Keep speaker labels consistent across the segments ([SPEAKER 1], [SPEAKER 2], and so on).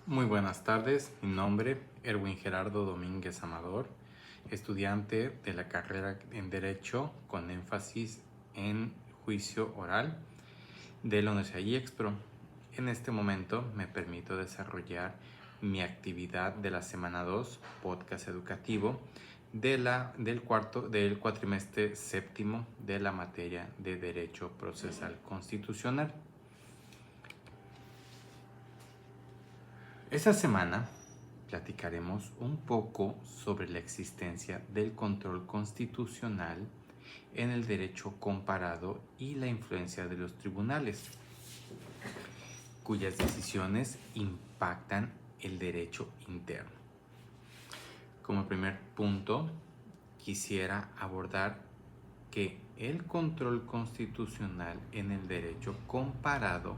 [SPEAKER 1] Muy buenas tardes, mi nombre Erwin Gerardo Domínguez Amador, estudiante de la carrera en Derecho con énfasis en Juicio Oral de la Universidad IEXPRO. En este momento me permito desarrollar mi actividad de la semana 2, podcast educativo, del cuatrimestre séptimo de la materia de Derecho Procesal Constitucional. Esta semana platicaremos un poco sobre la existencia del control constitucional en el derecho comparado y la influencia de los tribunales, cuyas decisiones impactan el derecho interno. Como primer punto, quisiera abordar que el control constitucional en el derecho comparado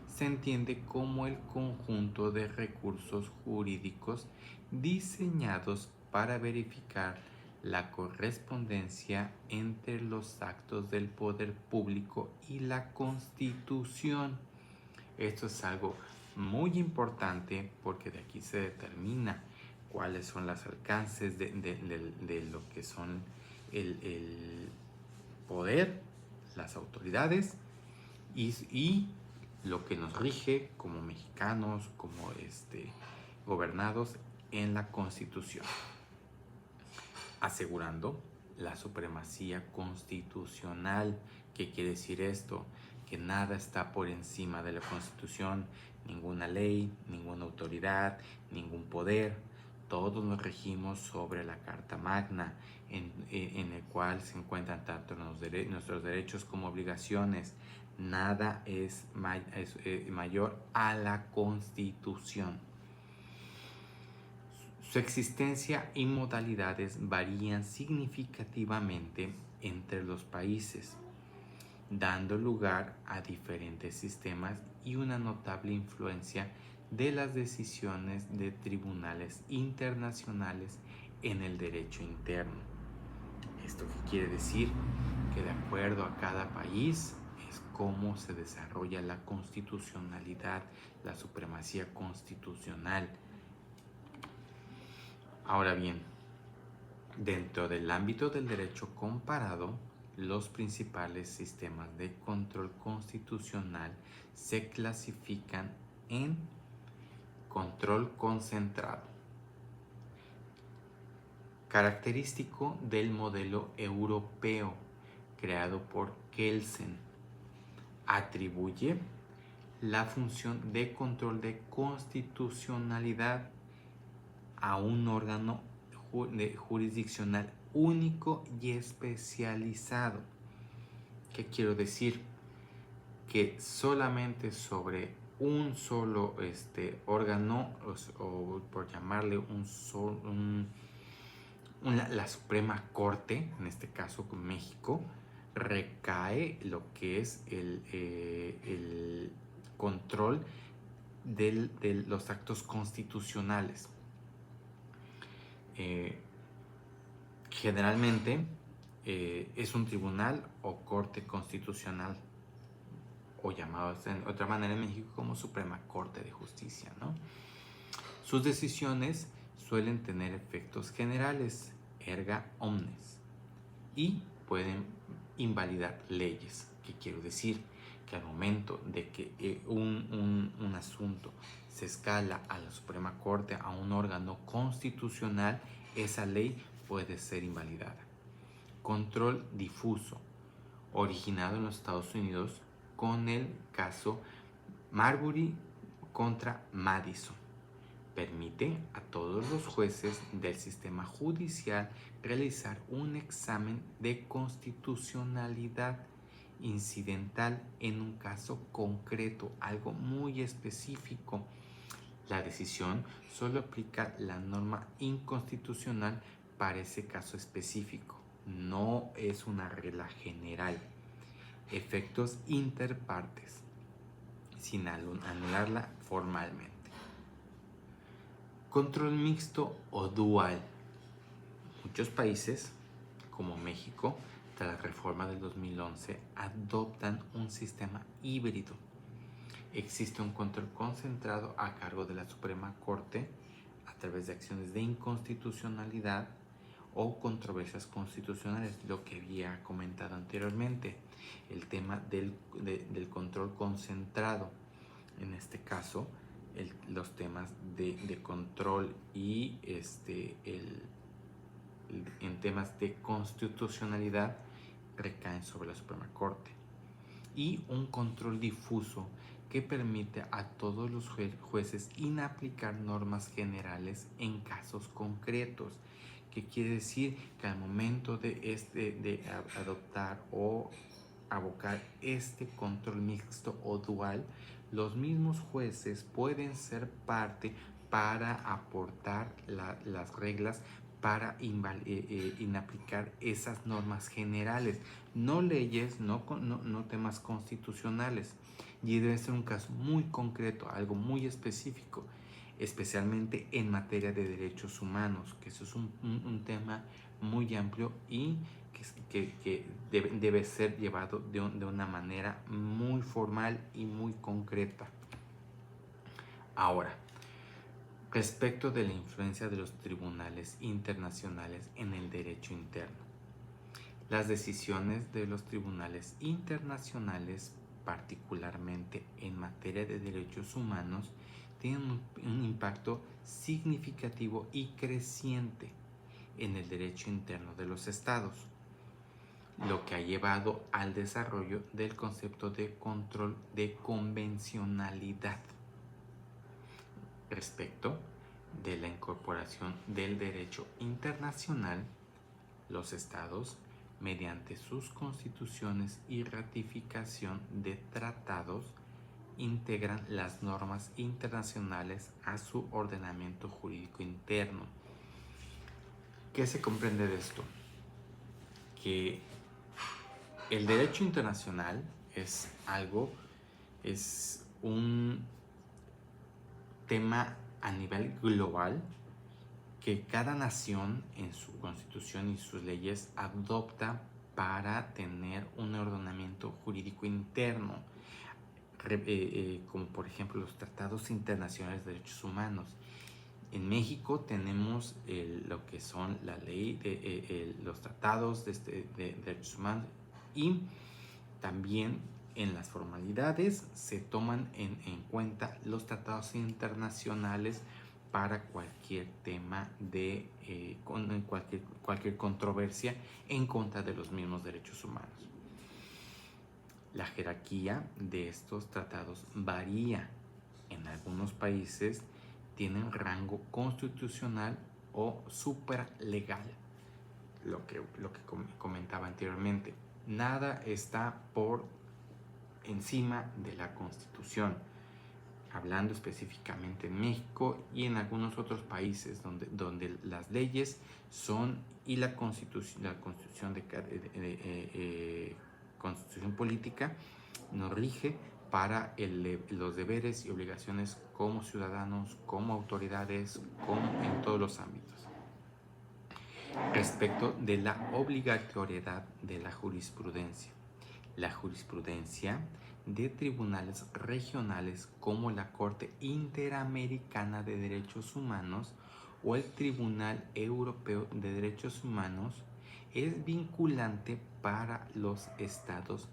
[SPEAKER 1] se entiende como el conjunto de recursos jurídicos diseñados para verificar la correspondencia entre los actos del poder público y la Constitución. Esto es algo muy importante porque de aquí se determina cuáles son los alcances de lo que son el poder, las autoridades y lo que nos rige como mexicanos, como gobernados en la Constitución, asegurando la supremacía constitucional. ¿Qué quiere decir esto? Que nada está por encima de la Constitución, ninguna ley, ninguna autoridad, ningún poder. Todos nos regimos sobre la Carta Magna, en el cual se encuentran tanto nuestros derechos como obligaciones. Nada es mayor a la Constitución. Su existencia y modalidades varían significativamente entre los países, dando lugar a diferentes sistemas y una notable influencia de las decisiones de tribunales internacionales en el derecho interno. ¿Esto qué quiere decir? Que de acuerdo a cada país es cómo se desarrolla la constitucionalidad, la supremacía constitucional. Ahora bien, dentro del ámbito del derecho comparado, los principales sistemas de control constitucional se clasifican en control concentrado, característico del modelo europeo creado por Kelsen. Atribuye la función de control de constitucionalidad a un órgano jurisdiccional único y especializado. ¿Qué quiero decir? Que solamente sobre un solo órgano, o por llamarle la Suprema Corte, en este caso con México, recae lo que es el control de los actos constitucionales. Generalmente es un tribunal o corte constitucional, o llamado de otra manera en México como Suprema Corte de Justicia, ¿no? Sus decisiones suelen tener efectos generales, erga omnes, y pueden invalidar leyes. ¿Qué quiero decir? Que al momento de que un asunto se escala a la Suprema Corte, a un órgano constitucional, esa ley puede ser invalidada. Control difuso, originado en los Estados Unidos con el caso Marbury contra Madison. Permite a todos los jueces del sistema judicial realizar un examen de constitucionalidad incidental en un caso concreto, algo muy específico. La decisión solo aplica la norma inconstitucional para ese caso específico, no es una regla general. Efectos interpartes, sin anularla formalmente. Control mixto o dual. Muchos países, como México, tras la reforma del 2011, adoptan un sistema híbrido. Existe un control concentrado concentrado a cargo de la Suprema Corte a través de acciones de inconstitucionalidad o controversias constitucionales, lo que había comentado anteriormente, el tema del control concentrado, en este caso los temas de control y en temas de constitucionalidad recaen sobre la Suprema Corte, y un control difuso que permite a todos los jueces inaplicar normas generales en casos concretos. ¿Qué quiere decir? Que al momento de adoptar o abocar este control mixto o dual, los mismos jueces pueden ser parte para aportar las reglas para inaplicar esas normas generales, no leyes, no temas constitucionales. Y debe ser un caso muy concreto, algo muy específico, especialmente en materia de derechos humanos, que eso es un tema muy amplio y que debe ser llevado de una manera muy formal y muy concreta. Ahora, respecto de la influencia de los tribunales internacionales en el derecho interno. Las decisiones de los tribunales internacionales, particularmente en materia de derechos humanos, tienen un impacto significativo y creciente en el derecho interno de los estados, lo que ha llevado al desarrollo del concepto de control de convencionalidad respecto de la incorporación del derecho internacional. Los estados, mediante sus constituciones y ratificación de tratados, integran las normas internacionales a su ordenamiento jurídico interno. ¿Qué se comprende de esto? Que el derecho internacional es un tema a nivel global que cada nación en su constitución y sus leyes adopta para tener un ordenamiento jurídico interno, como por ejemplo los tratados internacionales de derechos humanos. En México tenemos lo que son la ley, los tratados de derechos humanos, y también en las formalidades se toman en cuenta los tratados internacionales para cualquier tema cualquier controversia en contra de los mismos derechos humanos. La jerarquía de estos tratados varía. En algunos países tienen rango constitucional o supralegal, lo que comentaba anteriormente. Nada está por encima de la Constitución, hablando específicamente en México y en algunos otros países donde las leyes son y la constitución constitución política nos rige para los deberes y obligaciones como ciudadanos, como autoridades, como en todos los ámbitos. Respecto de la obligatoriedad de la jurisprudencia. La jurisprudencia de tribunales regionales como la Corte Interamericana de Derechos Humanos o el Tribunal Europeo de Derechos Humanos es vinculante para los estados,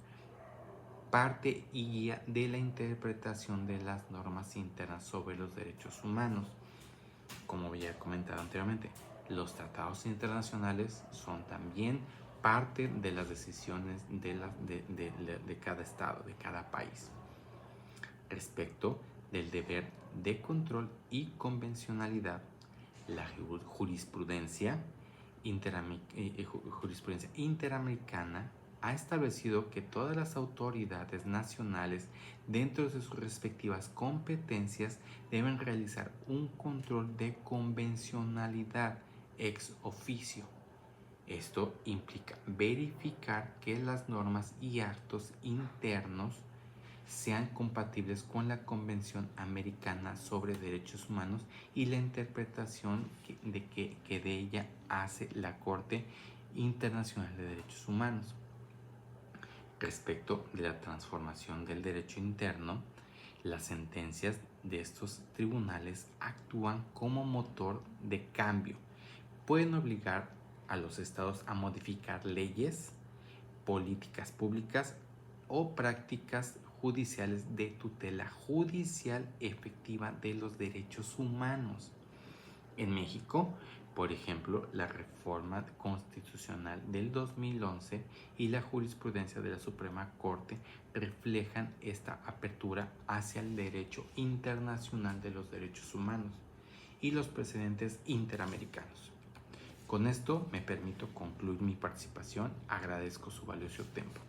[SPEAKER 1] parte y guía de la interpretación de las normas internas sobre los derechos humanos. Como había comentado anteriormente, los tratados internacionales son también parte de las decisiones de cada estado, de cada país. Respecto del deber de control y convencionalidad, la jurisprudencia interamericana ha establecido que todas las autoridades nacionales, dentro de sus respectivas competencias, deben realizar un control de convencionalidad ex oficio. Esto implica verificar que las normas y actos internos sean compatibles con la Convención Americana sobre Derechos Humanos y la interpretación que de ella hace la Corte Internacional de Derechos Humanos. Respecto de la transformación del derecho interno, las sentencias de estos tribunales actúan como motor de cambio. Pueden obligar a los estados a modificar leyes, políticas públicas o prácticas judiciales de tutela judicial efectiva de los derechos humanos. En México, por ejemplo, la reforma constitucional del 2011 y la jurisprudencia de la Suprema Corte reflejan esta apertura hacia el derecho internacional de los derechos humanos y los precedentes interamericanos. Con esto me permito concluir mi participación. Agradezco su valioso tiempo.